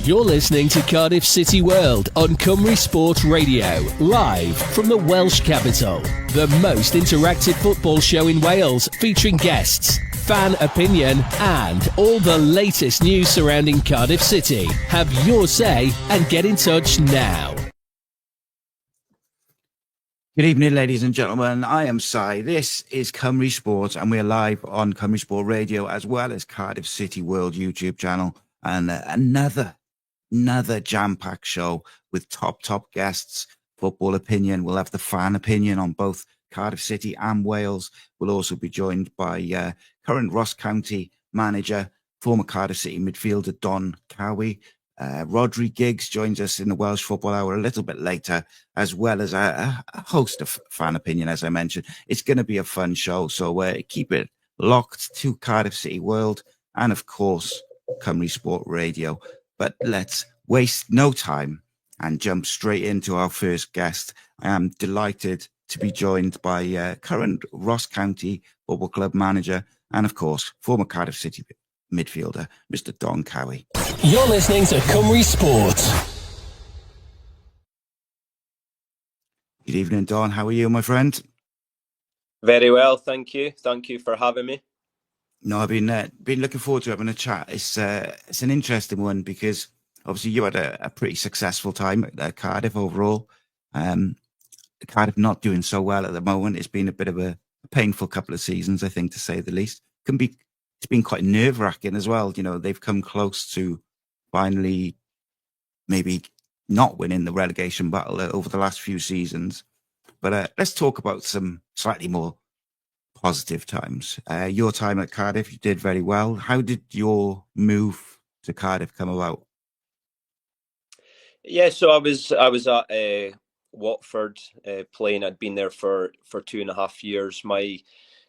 You're listening to Cardiff City World on Cymru Sport Radio, live from the Welsh capital. The most interactive football show in Wales, featuring guests, fan opinion, and all the latest news surrounding Cardiff City. Have your say and get in touch now. Good evening, ladies and gentlemen. I am Si. This is Cymru Sport, and we're live on Cymru Sport Radio as well as Cardiff City World YouTube channel. And another jam-packed show with top guests, football opinion. We'll have the fan opinion on both Cardiff City and Wales. We'll also be joined by current Ross County manager, former Cardiff City midfielder Don Cowie. Rhodri Giggs joins us in the Welsh Football Hour a little bit later, as well as a host of fan opinion, as I mentioned. It's going to be a fun show, so keep it locked to Cardiff City World and, of course, Cymru Sport Radio. But let's waste no time and jump straight into our first guest. I am delighted to be joined by current Ross County Football Club manager and, of course, former Cardiff City midfielder, Mr. Don Cowie. You're listening to Cymru Sport. Good evening, Don. How are you, my friend? Very well, thank you. Thank you for having me. No, I've been looking forward to having a chat. It's an interesting one because obviously you had a pretty successful time at Cardiff overall. Cardiff not doing so well at the moment. It's been a bit of a painful couple of seasons, I think, to say the least. It's been quite nerve-wracking as well. You know, they've come close to finally maybe not winning the relegation battle over the last few seasons. But let's talk about some slightly more positive times. Your time at Cardiff, you did very well. How did your move to Cardiff come about? Yeah, so I was at Watford playing. I'd been there for 2.5 years. My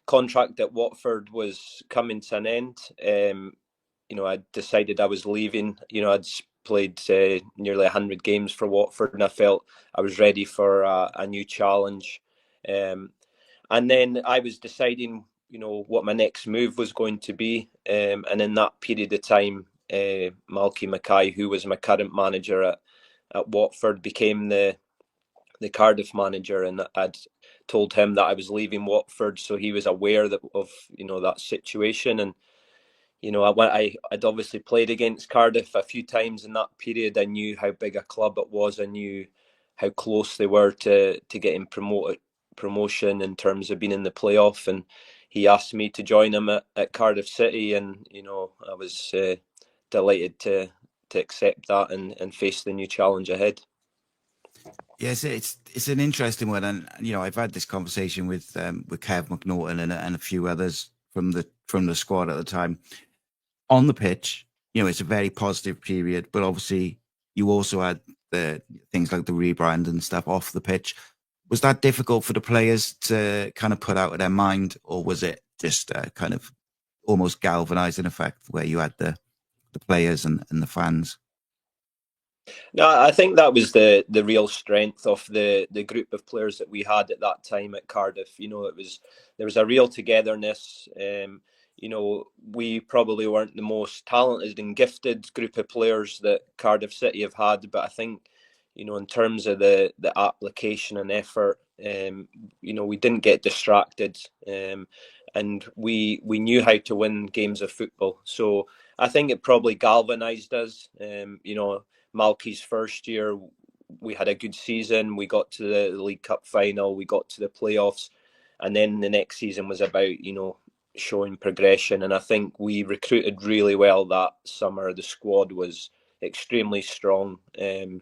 contract at Watford was coming to an end. I decided I was leaving. I'd played nearly 100 games for Watford, and I felt I was ready for a new challenge. And then I was deciding, what my next move was going to be. And in that period of time, Malky Mackay, who was my current manager at Watford, became the Cardiff manager, and I'd told him that I was leaving Watford, so he was aware of that situation. And I'd obviously played against Cardiff a few times in that period. I knew how big a club it was. I knew how close they were to getting promotion in terms of being in the playoff, and he asked me to join him at Cardiff City, and I was delighted to accept that and face the new challenge ahead. Yes, it's an interesting one, and I've had this conversation with Kev McNaughton and a few others from the squad at the time. On the pitch, it's a very positive period, but obviously you also had the things like the rebrand and stuff off the pitch. Was that difficult for the players to kind of put out of their mind, or was it just kind of almost galvanizing effect where you had the players and the fans? No, I think that was the real strength of the group of players that we had at that time at Cardiff. There was a real togetherness. We probably weren't the most talented and gifted group of players that Cardiff City have had, but I think, in terms of the application and effort, we didn't get distracted, and we knew how to win games of football. So I think it probably galvanised us. Malky's first year, we had a good season. We got to the League Cup final, we got to the playoffs, and then the next season was about, showing progression. And I think we recruited really well that summer. The squad was extremely strong. And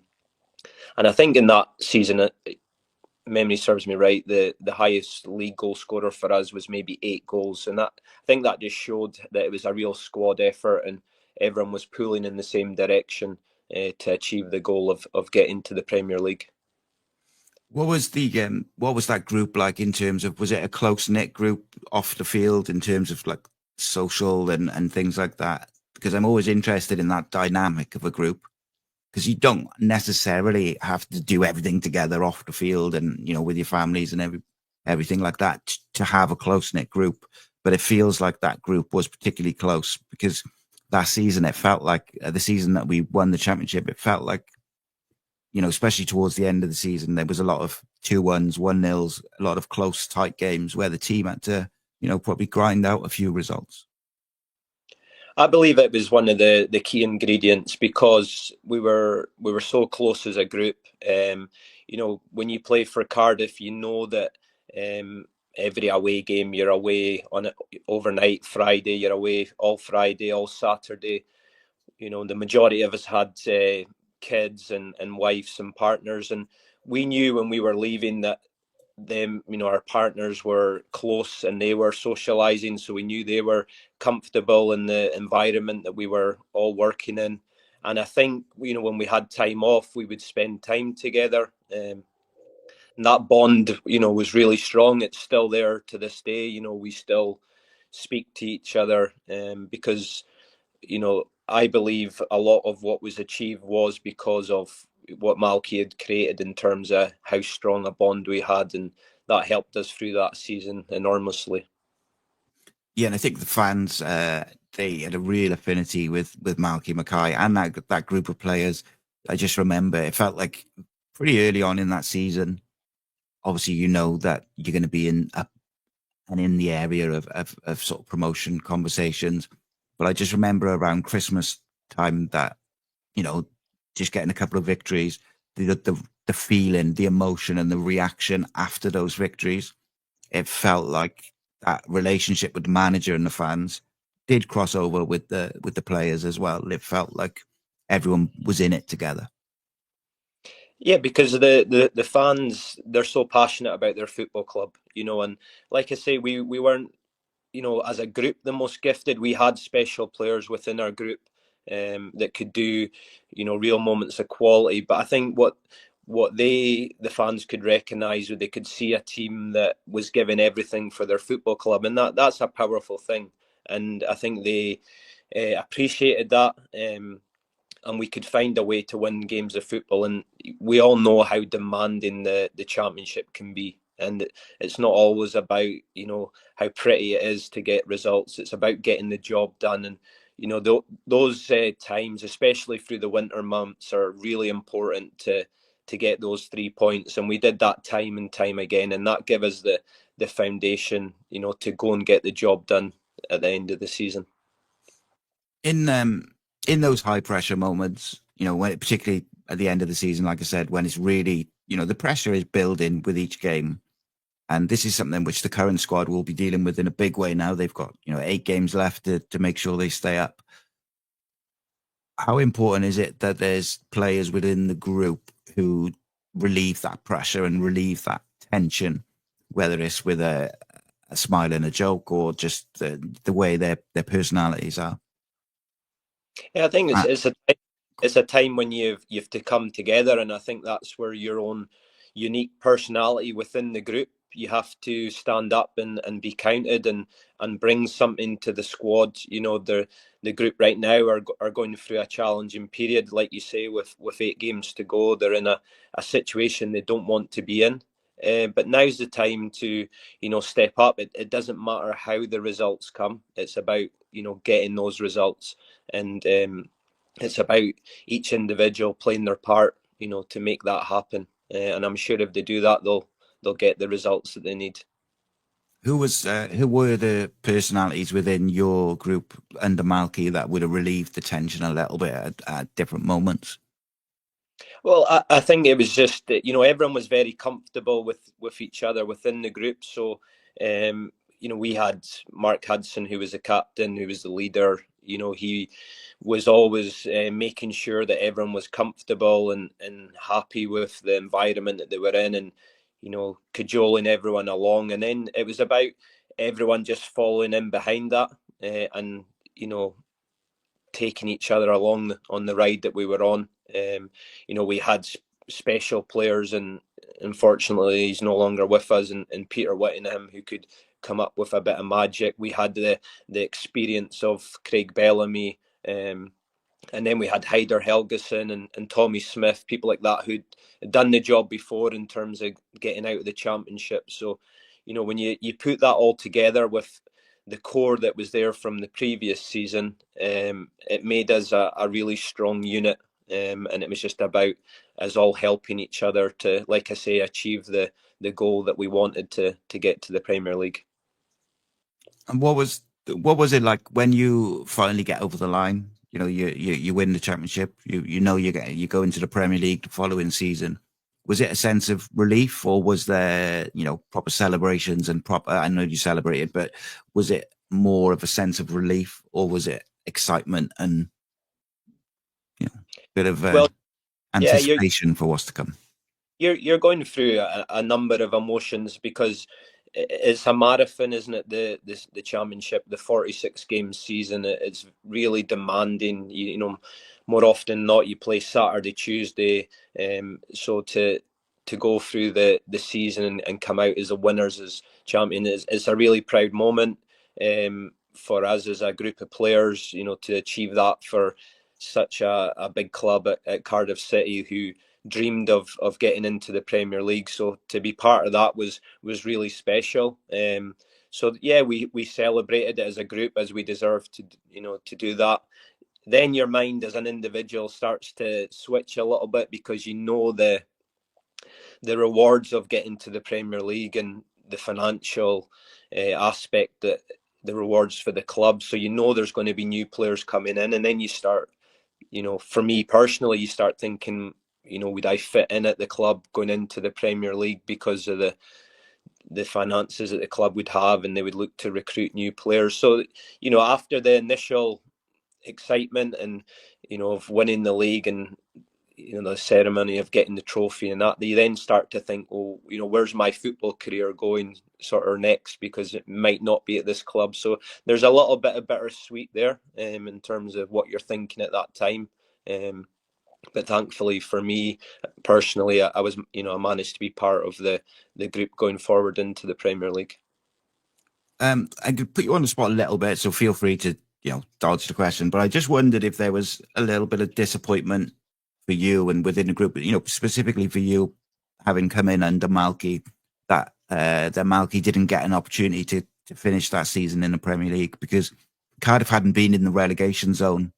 I think in that season, memory serves me right, the highest league goal scorer for us was maybe 8 goals. And I think that just showed that it was a real squad effort and everyone was pulling in the same direction to achieve the goal of getting to the Premier League. What was that group like in terms of, was it a close-knit group off the field in terms of like social and things like that? Because I'm always interested in that dynamic of a group, because you don't necessarily have to do everything together off the field and, with your families and everything like that to have a close-knit group. But it feels like that group was particularly close, because last season. It felt like the season that we won the championship, it felt like, especially towards the end of the season, there was a lot of 2-1s, 1-0s, a lot of close, tight games where the team had to, probably grind out a few results. I believe it was one of the key ingredients because we were so close as a group. When you play for Cardiff, you know that every away game you're away on it overnight. Friday you're away all Friday, all Saturday. The majority of us had kids and wives and partners, and we knew when we were leaving that them, our partners were close and they were socializing, so we knew they were comfortable in the environment that we were all working in. And I think, when we had time off, we would spend time together. And that bond, was really strong. It's still there to this day. We still speak to each other because, I believe a lot of what was achieved was because of what Malky had created in terms of how strong a bond we had, and that helped us through that season enormously. Yeah, and I think the fans, they had a real affinity with Malky Mackay and that group of players. I just remember it felt like pretty early on in that season, obviously, that you're going to be in the area of sort of promotion conversations. But I just remember around Christmas time that, just getting a couple of victories, the feeling, the emotion and the reaction after those victories, it felt like that relationship with the manager and the fans did cross over with the players as well. It felt like everyone was in it together. Yeah, because the fans, they're so passionate about their football club, and like I say, we weren't, as a group, the most gifted. We had special players within our group that could do, real moments of quality. But I think what the fans could recognise, they could see a team that was giving everything for their football club, and that's a powerful thing. And I think they appreciated that. And we could find a way to win games of football. And we all know how demanding the championship can be. And it's not always about, how pretty it is to get results. It's about getting the job done. And, those times, especially through the winter months, are really important to get those 3 points. And we did that time and time again. And that gave us the foundation, to go and get the job done at the end of the season. In those high pressure moments, when particularly at the end of the season, like I said, when it's really, the pressure is building with each game. And this is something which the current squad will be dealing with in a big way now. They've got, 8 games left to make sure they stay up. How important is it that there's players within the group who relieve that pressure and relieve that tension, whether it's with a smile and a joke or just the way their personalities are? Yeah, I think it's a time when you've to come together, and I think that's where your own unique personality within the group, you have to stand up and be counted and bring something to the squad. The group right now are going through a challenging period, like you say, with 8 games to go. They're in a situation they don't want to be in. But now's the time to, step up. It doesn't matter how the results come. It's about, getting those results. And it's about each individual playing their part, to make that happen. And I'm sure if they do that, they'll get the results that they need. Who were the personalities within your group under Malky that would have relieved the tension a little bit at different moments? Well, I think it was just that, everyone was very comfortable with each other within the group. So, we had Mark Hudson, who was the captain, who was the leader. He was always making sure that everyone was comfortable and happy with the environment that they were in, and, cajoling everyone along. And then it was about everyone just following in behind that and, taking each other along on the ride that we were on. We had special players, and unfortunately he's no longer with us, and Peter Whittingham, who could come up with a bit of magic. We had the experience of Craig Bellamy, and then we had Hyder Helgeson and Tommy Smith, people like that who'd done the job before in terms of getting out of the championship. So, when you put that all together with the core that was there from the previous season. It made us a really strong unit, and it was just about us all helping each other to, like I say, achieve the goal that we wanted to get to the Premier League. And what was it like when you finally get over the line? You know, you win the championship. You go into the Premier League the following season. Was it a sense of relief, or was there, proper celebrations and proper? I know you celebrated, but was it more of a sense of relief, or was it excitement and a bit of anticipation for what's to come? You're going through a number of emotions because it's a marathon, isn't it? The championship, the 46 game season, it's really demanding. More often than not, you play Saturday, Tuesday, so to go through the season and come out as the winners, as champion, it's a really proud moment for us as a group of players. To achieve that for such a big club at Cardiff City, who dreamed of getting into the Premier League. So to be part of that was really special. So yeah, we celebrated it as a group, as we deserve to do that. Then your mind as an individual starts to switch a little bit, because the rewards of getting to the Premier League and the financial aspect, that the rewards for the club. So there's going to be new players coming in, and then you start, for me personally, you start thinking, would I fit in at the club going into the Premier League, because of the finances that the club would have, and they would look to recruit new players. So, after the initial excitement and, of winning the league and, the ceremony of getting the trophy and that, you then start to think, well, where's my football career going sort of next, because it might not be at this club. So there's a little bit of bittersweet there in terms of what you're thinking at that time. But thankfully for me personally, I was, I managed to be part of the group going forward into the Premier League. I could put you on the spot a little bit, so feel free to, dodge the question. But I just wondered if there was a little bit of disappointment for you and within the group, specifically for you, having come in under Malky, that Malky didn't get an opportunity to finish that season in the Premier League, because Cardiff hadn't been in the relegation zone,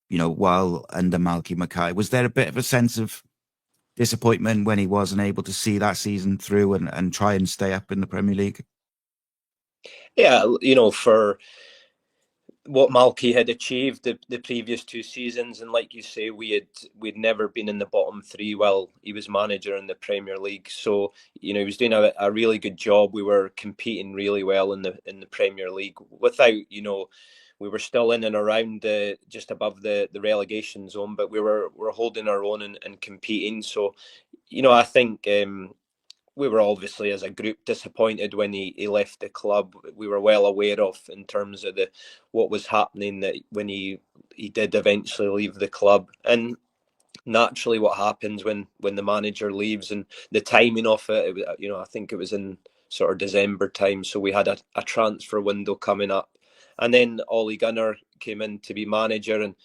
while under Malky Mackay. Was there a bit of a sense of disappointment when he wasn't able to see that season through and try and stay up in the Premier League? Yeah, for what Malky had achieved the previous two seasons, and like you say, we'd never been in the bottom three while he was manager in the Premier League. So he was doing a really good job. We were competing really well in the Premier League. Without we were still in and around just above the relegation zone, but we were holding our own and competing. So I think we were obviously as a group disappointed when he left the club. We were well aware of, in terms of what was happening, that when he did eventually leave the club. And naturally what happens when the manager leaves, and the timing of it, I think it was in sort of December time, so we had a transfer window coming up, and then Ollie Gunnar came in to be manager, and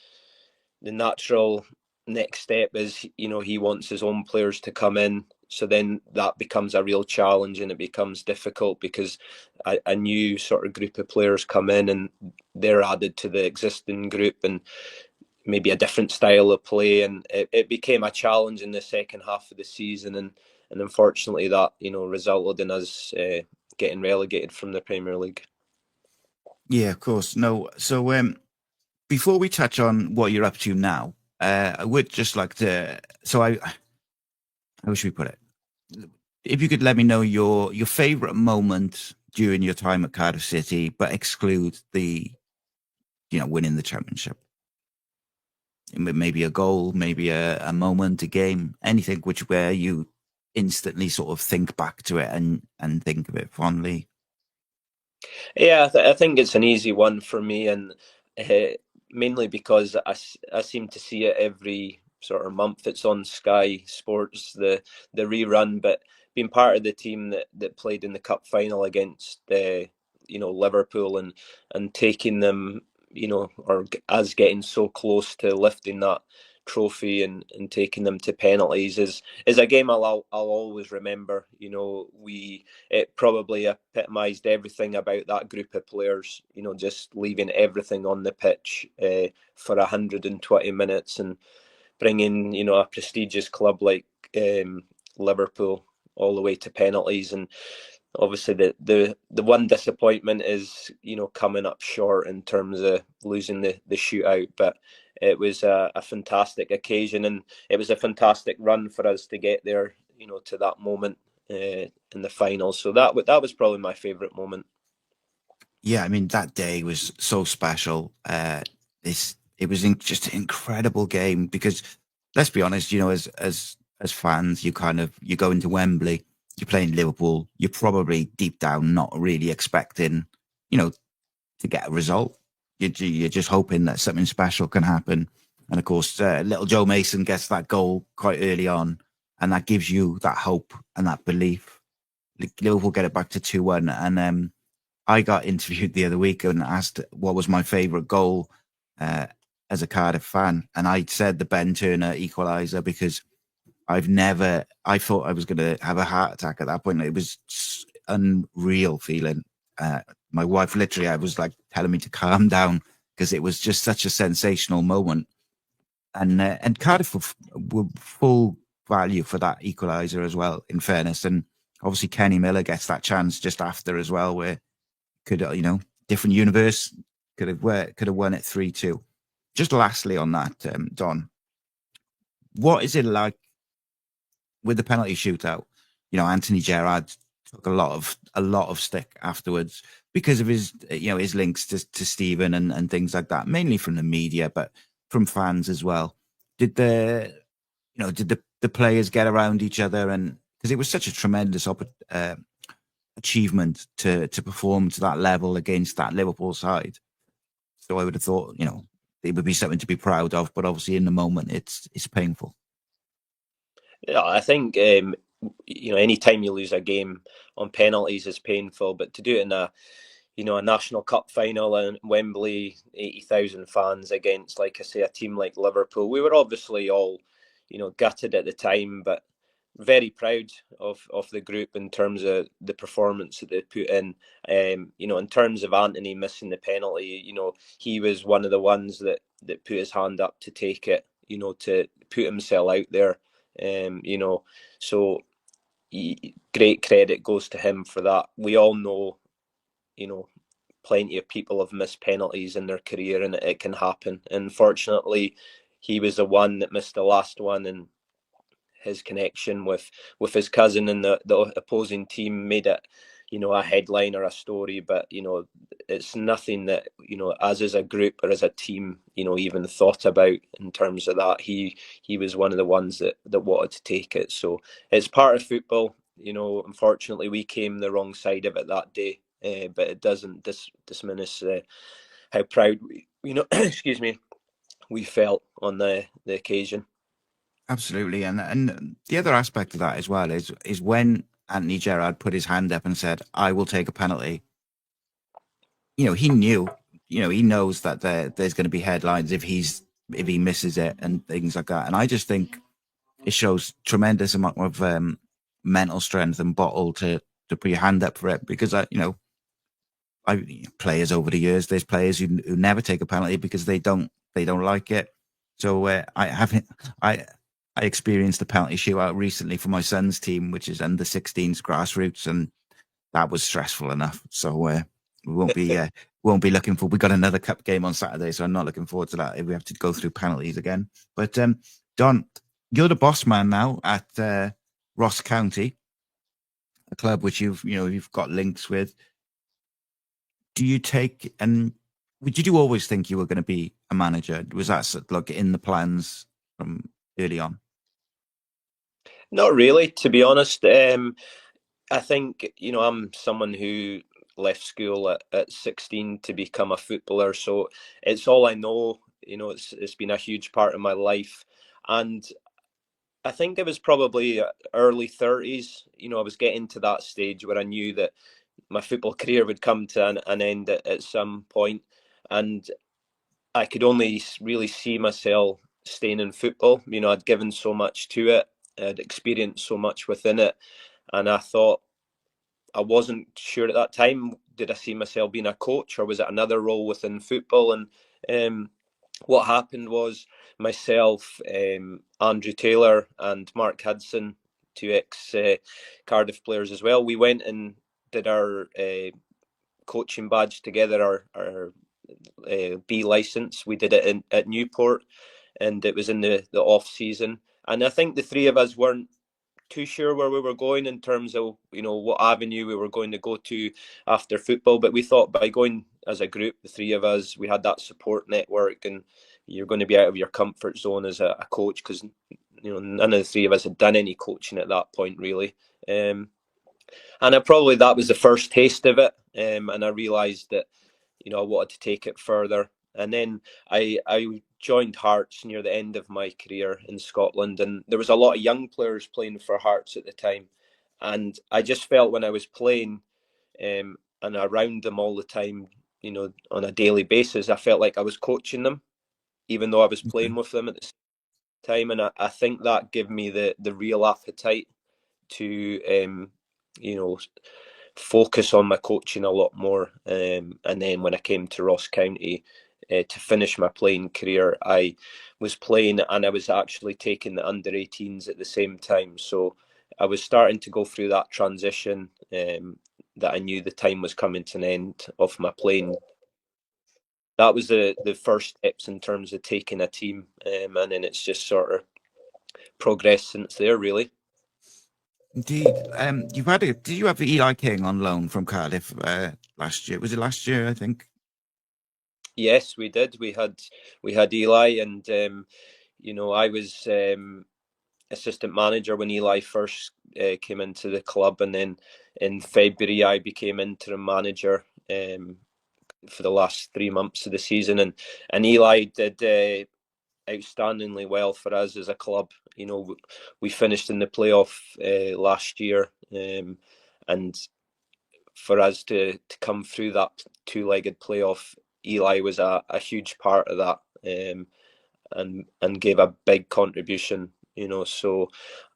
the natural next step is, he wants his own players to come in. So then that becomes a real challenge, and it becomes difficult, because a new sort of group of players come in and they're added to the existing group, and maybe a different style of play. And it became a challenge in the second half of the season. And unfortunately that, resulted in us getting relegated from the Premier League. Yeah, of course. No. So before we touch on what you're up to now, I would just like to, how should we put it? If you could let me know your favorite moment during your time at Cardiff City, but exclude the, winning the championship. Maybe a goal, maybe a moment, a game, anything where you instantly sort of think back to it and think of it fondly. Yeah, I think it's an easy one for me, and mainly because I seem to see it every sort of month. It's on Sky Sports, the rerun, but being part of the team that played in the cup final against Liverpool, and taking them, or us getting so close to lifting that trophy and taking them to penalties is a game I'll always remember. You know, it probably epitomised everything about that group of players. You know, just leaving everything on the pitch for 120 minutes and bringing, you know, a prestigious club like Liverpool all the way to penalties. And obviously the one disappointment is, you know, coming up short in terms of losing the shootout, but it was a fantastic occasion, and it was a fantastic run for us to get there, you know, to that moment in the final. So that was probably my favourite moment. Yeah, I mean, that day was so special. It was just an incredible game because, let's be honest, you know, as fans, you go into Wembley, you're playing Liverpool, you're probably deep down not really expecting, you know, to get a result. You're just hoping that something special can happen. And of course, little Joe Mason gets that goal quite early on, and that gives you that hope and that belief. Liverpool get it back to 2-1, and I got interviewed the other week and asked what was my favourite goal as a Cardiff fan, and I said the Ben Turner equaliser because I thought I was going to have a heart attack at that point. It was unreal feeling. My wife literally, I was like telling me to calm down because it was just such a sensational moment. And Cardiff were full value for that equaliser as well, in fairness. And obviously Kenny Miller gets that chance just after as well, where could, you know, different universe, could have won it 3-2. Just lastly on that, Don, what is it like with the penalty shootout? You know, Anthony Gerrard took a lot of stick afterwards because of his, you know, his links to Stephen and things like that, mainly from the media, but from fans as well. Did the players get around each other? And because it was such a tremendous achievement to perform to that level against that Liverpool side. So I would have thought, you know, it would be something to be proud of, but obviously in the moment it's painful. Yeah, I think you know, any time you lose a game on penalties is painful, but to do it in a National Cup final in Wembley, 80,000 fans against, like I say, a team like Liverpool, we were obviously all, you know, gutted at the time, but very proud of the group in terms of the performance that they put in. You know, in terms of Anthony missing the penalty, you know, he was one of the ones that put his hand up to take it, you know, to put himself out there. You know, so great credit goes to him for that. We all know, you know, plenty of people have missed penalties in their career, and it can happen. Unfortunately, he was the one that missed the last one, and his connection with his cousin and the opposing team made it, you know, a headline or a story. But, you know, it's nothing that, you know, us as a group or as a team, you know, even thought about in terms of that. He was one of the ones that wanted to take it. So it's part of football. You know, unfortunately, we came the wrong side of it that day, but it doesn't diminish how proud we, you know, excuse me, we felt on the occasion. Absolutely. And the other aspect of that as well is when Anthony Gerrard put his hand up and said, I will take a penalty. You know, he knows that there's going to be headlines if he misses it and things like that. And I just think it shows tremendous amount of mental strength and bottle to put your hand up for it, because players over the years, there's players who never take a penalty because they don't like it. So I experienced a penalty shootout recently for my son's team, which is under 16s grassroots, and that was stressful enough. So we won't be looking for. We got another cup game on Saturday, so I'm not looking forward to that if we have to go through penalties again. But Don, you're the boss man now at Ross County, a club which you've got links with. Do you take, and did you always think you were going to be a manager? Was that like in the plans from early on? Not really, to be honest. I think, you know, I'm someone who left school at 16 to become a footballer, so it's all I know. You know, it's been a huge part of my life, and I think it was probably early 30s. You know, I was getting to that stage where I knew that my football career would come to an end at some point, and I could only really see myself staying in football. You know, I'd given so much to it, I'd experienced so much within it, and I thought, I wasn't sure at that time, did I see myself being a coach, or was it another role within football? And what happened was myself, Andrew Taylor and Mark Hudson, two ex Cardiff players as well, we went and did our coaching badge together, our B licence. We did it at Newport, and it was in the off season. And I think the three of us weren't too sure where we were going in terms of, you know, what avenue we were going to go to after football, but we thought by going as a group, the three of us, we had that support network, and you're going to be out of your comfort zone as a coach, because, you know, none of the three of us had done any coaching at that point really, and probably that was the first taste of it, and I realised that, you know, I wanted to take it further. And then I joined Hearts near the end of my career in Scotland, and there was a lot of young players playing for Hearts at the time, and I just felt when I was playing and around them all the time, you know, on a daily basis, I felt like I was coaching them, even though I was playing with them at the same time. And I think that gave me the real appetite to you know, focus on my coaching a lot more. And then when I came to Ross County to finish my playing career, I was playing and I was actually taking the under 18s at the same time. So I was starting to go through that transition, that I knew the time was coming to an end of my playing. That was the first steps in terms of taking a team, and then it's just sort of progressed since there, really. Indeed. Did you have Eli King on loan from Cardiff last year? Was it last year, I think? Yes, we did. We had Eli, and you know, I was assistant manager when Eli first came into the club, and then in February I became interim manager for the last 3 months of the season, and Eli did outstandingly well for us as a club. You know, we finished in the playoff last year, and for us to come through that two-legged playoff, Eli was a huge part of that, and gave a big contribution. You know, so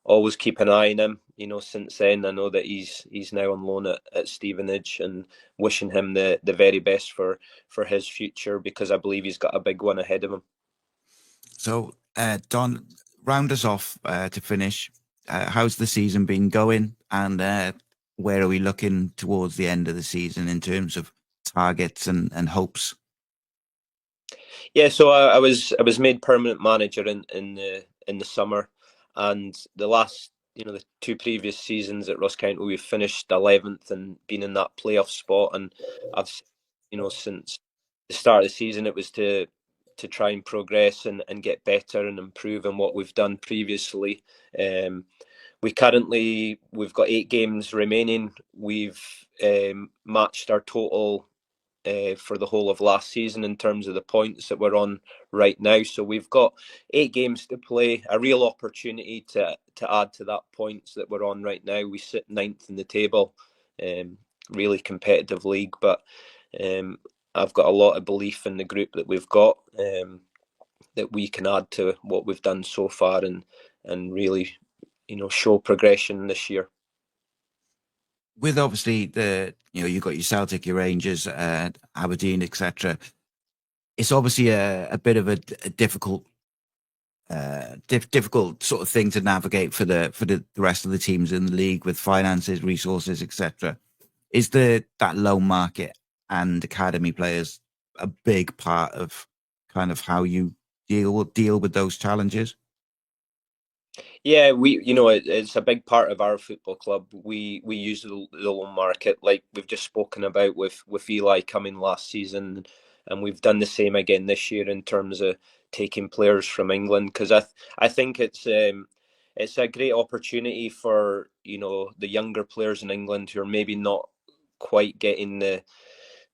always keep an eye on him. You know, since then I know that he's now on loan at Stevenage, and wishing him the very best for his future, because I believe he's got a big one ahead of him. So, Don, round us off to finish. How's the season been going, and where are we looking towards the end of the season in terms of targets and hopes? Yeah, so I was made permanent manager in the summer, and the last, you know, the two previous seasons at Ross County, we finished 11th and been in that playoff spot. And I've, you know, since the start of the season, it was to try and progress and get better and improve on what we've done previously. We've got 8 games remaining. We've matched our total for the whole of last season in terms of the points that we're on right now. So we've got 8 games to play, a real opportunity to add to that points that we're on right now. We sit 9th in the table, really competitive league, but I've got a lot of belief in the group that we've got, that we can add to what we've done so far, and really, you know, show progression this year. With obviously you've got your Celtic, your Rangers, Aberdeen, etc. It's obviously a bit of a difficult, difficult sort of thing to navigate for the rest of the teams in the league, with finances, resources, etc. Is that loan market and academy players a big part of kind of how you deal with those challenges? Yeah, it's a big part of our football club. We use the loan market, like we've just spoken about with Eli coming last season, and we've done the same again this year in terms of taking players from England, because I think it's a great opportunity for, you know, the younger players in England who are maybe not quite getting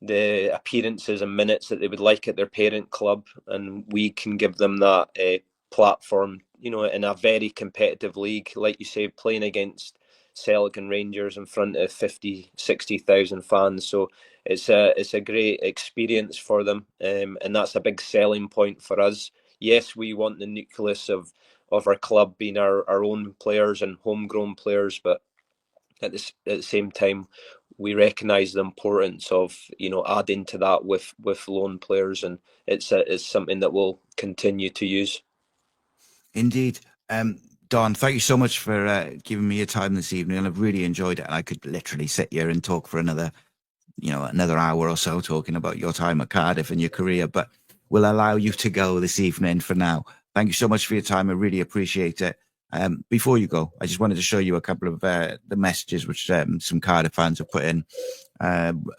the appearances and minutes that they would like at their parent club, and we can give them that platform, you know, in a very competitive league, like you say, playing against Celtic and Rangers in front of 50,000-60,000 fans. So it's a great experience for them, and that's a big selling point for us. yes, we want the nucleus of our club being our own players and homegrown players, but at the same time, we recognise the importance of adding to that with loan players, and it's something that we'll continue to use. Indeed. Don, thank you so much for giving me your time this evening, and I've really enjoyed it. And I could literally sit here and talk for another hour or so talking about your time at Cardiff and your career, but we'll allow you to go this evening for now. Thank you so much for your time. I really appreciate it. Before you go, I just wanted to show you a couple of the messages which some Cardiff fans have put in.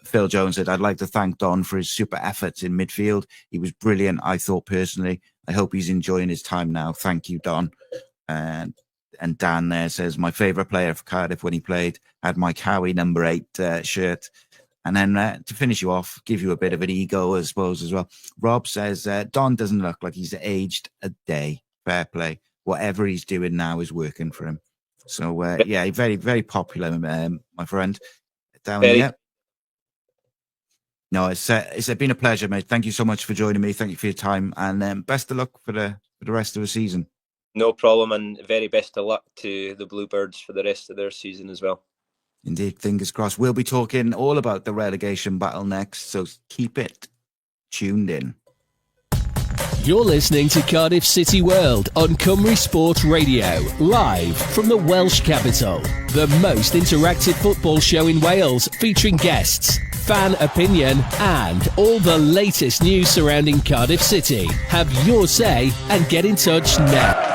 Phil Jones said, "I'd like to thank Don for his super efforts in midfield. He was brilliant, I thought personally. I hope he's enjoying his time now. Thank you, Don." And Dan there says, "My favourite player for Cardiff when he played had my Cowie number 8 shirt." And then to finish you off, give you a bit of an ego, I suppose, as well. Rob says, "Don doesn't look like he's aged a day. Fair play. Whatever he's doing now is working for him." So, yeah, very, very popular, my friend. Down here. No, it's been a pleasure, mate. Thank you so much for joining me. Thank you for your time. And best of luck for the rest of the season. No problem, and very best of luck to the Bluebirds for the rest of their season as well. Indeed, fingers crossed. We'll be talking all about the relegation battle next, so keep it tuned in. You're listening to Cardiff City World on Cymru Sport Radio, live from the Welsh capital. The most interactive football show in Wales, featuring guests, fan opinion, and all the latest news surrounding Cardiff City. Have your say and get in touch now.